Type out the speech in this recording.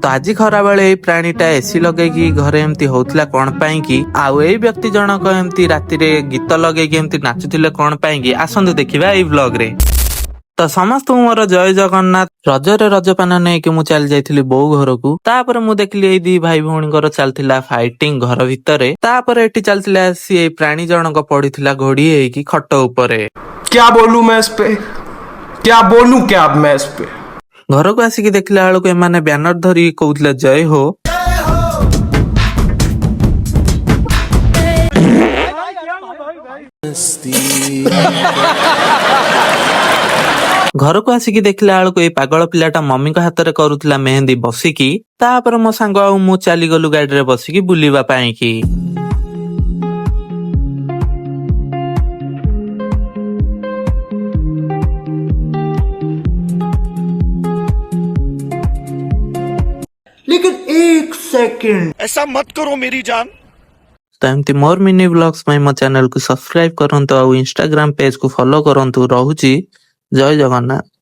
तो आज खरा बेले एई प्राणीटा एसी लगेगी घरे एमती होतला कोन पाई की आउ एई व्यक्ति जनक एमती राति रे गीत लगेगी एमती नाचुथिले कोन पाई की आसंतु देखिबा एई व्लॉग रे। तो समस्त मोर जय जगन्नाथ। रजरे रजपान नहीं कि मुझे चली जाइथिली बोऊ घर को तापर मु देखली एई दी भाई भौणी चलथिला फाइटिंग घर भितरे तापर एठी चलथिला सी एई प्राणी जनक पड़िथिला घोड़ी हेकी खट उपरे। क्या बोलूं मैं इस पे, क्या बोलूं क्या अब मैं इस पे। घर को आसिकी देखला बेलू एमाने बैनर धरी कहउथिले जय हो। घर को आसिकी देखला बेलू ए पागल पिलाटा मम्मी का हाथ रे करूथिला मेहंदी बसिकी तापर मो सांग आ मु चली गलु गाड़ी रे बसिकी बुलीबा पाई की। लेकिन एक सेकंड ऐसा मत करो मेरी जान। तो एमती मोर मिनी व्लॉग्स में मो चैनल को सब्सक्राइब करंतु और इंस्टाग्राम पेज को फॉलो करंतु। रहूची जय जगन्नाथ।